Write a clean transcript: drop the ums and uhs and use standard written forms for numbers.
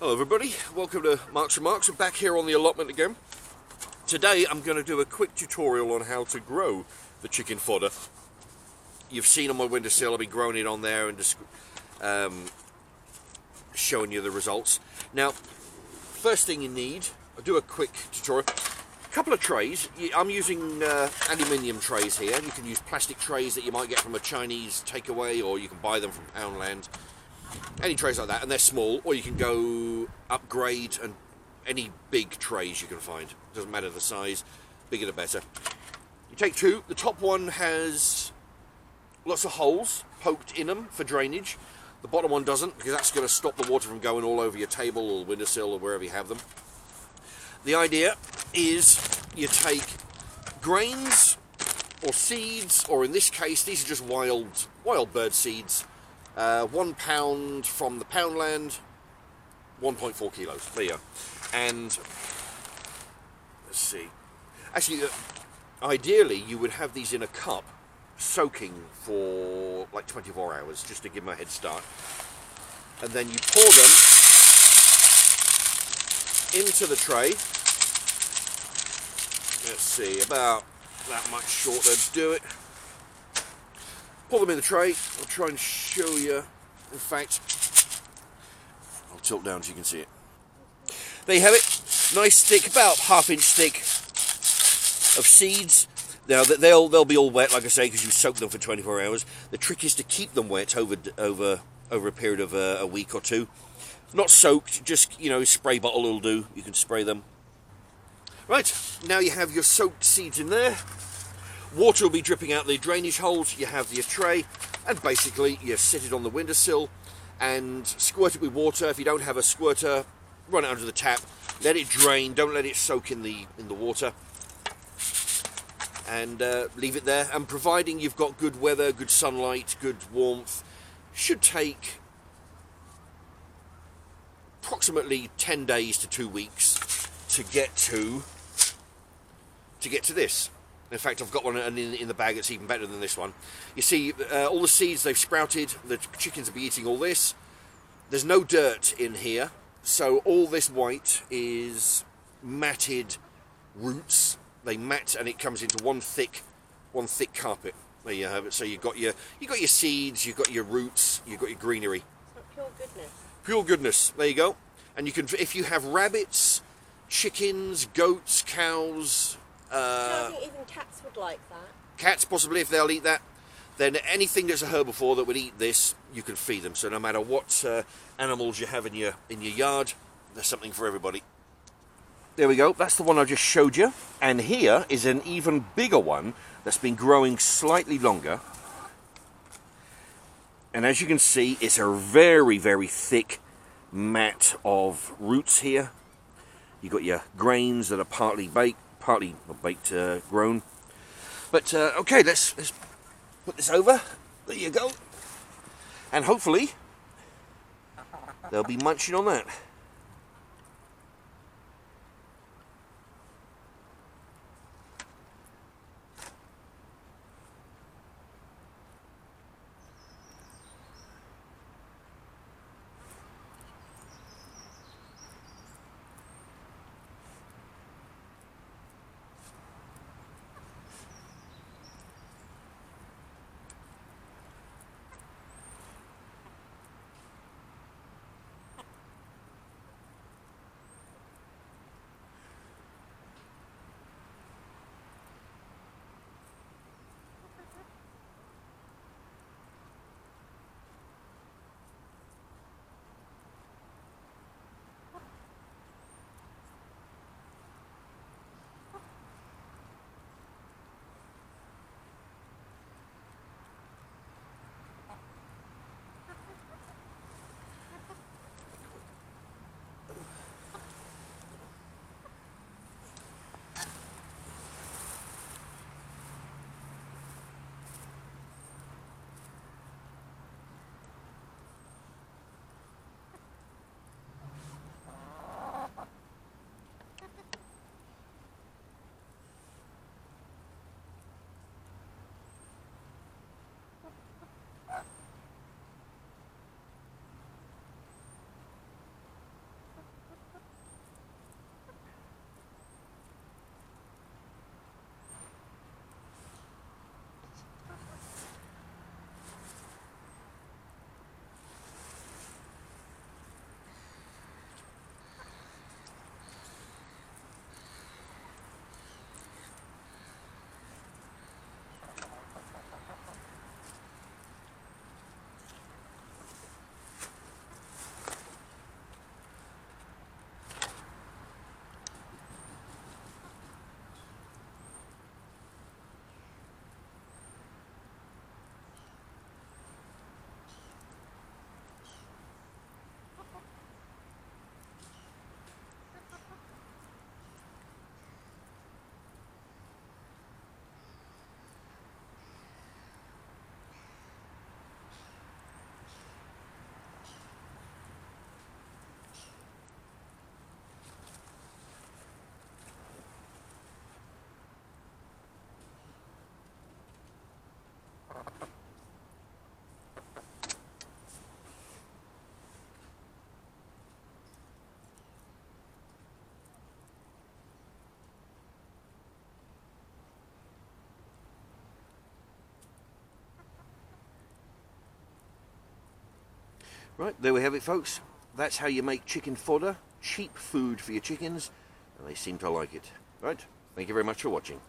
Hello everybody, welcome to Marks and Marks. We're back here on the allotment again. Today I'm going to do a quick tutorial on how to grow the chicken fodder. You've seen on my windowsill, I've been growing it on there and just showing you the results. Now, first thing you need, I'll do a quick tutorial. A couple of trays. I'm using aluminium trays here. You can use plastic trays that you might get from a Chinese takeaway, or you can buy them from Poundland. Any trays like that, and they're small, or you can go upgrade and any big trays you can find. Doesn't matter the size, bigger the better. You take two. The top one has lots of holes poked in them for drainage. The bottom one doesn't, because that's going to stop the water from going all over your table or windowsill or wherever you have them. The idea is you take grains or seeds, or in this case, these are just wild bird seeds. 1 pound from the Poundland, 1.4 kilos. There you go. And let's see. Actually, ideally, you would have these in a cup, soaking for like 24 hours, just to give them a head start. And then you pour them into the tray. Let's see, about that much shorter. Do it. Pour them in the tray. I'll try and show you. In fact, I'll tilt down so you can see it. There you have it. Nice thick, about half-inch thick of seeds. Now they'll be all wet, like I say, because you soak them for 24 hours. The trick is to keep them wet over a period of a week or two. Not soaked, just spray bottle will do. You can spray them. Right, now you have your soaked seeds in there. Water will be dripping out the drainage holes. You have your tray, and basically you sit it on the windowsill and squirt it with water. If you don't have a squirter, run it under the tap. Let it drain. Don't let it soak in the water. And leave it there. And providing you've got good weather, good sunlight, good warmth, should take approximately 10 days to 2 weeks to get to this. In fact, I've got one in the bag that's even better than this one. You see, all the seeds, they've sprouted. The chickens will be eating all this. There's no dirt in here. So all this white is matted roots. They mat, and it comes into one thick carpet. There you have it. So you've got your seeds, you've got your roots, you've got your greenery. Pure goodness. Pure goodness. There you go. And you can, if you have rabbits, chickens, goats, cows. I think even cats would like that. Cats, possibly, if they'll eat that. Then anything that's a herbivore that would eat this, you can feed them. So no matter what animals you have in your yard, there's something for everybody. There we go. That's the one I just showed you. And here is an even bigger one that's been growing slightly longer. And as you can see, it's a very, very thick mat of roots here. You've got your grains that are partly baked, partly not baked, grown. But okay, let's put this over. There you go. And hopefully they'll be munching on that. Right, there we have it, folks. That's how you make chicken fodder, cheap food for your chickens, and they seem to like it. Right, thank you very much for watching.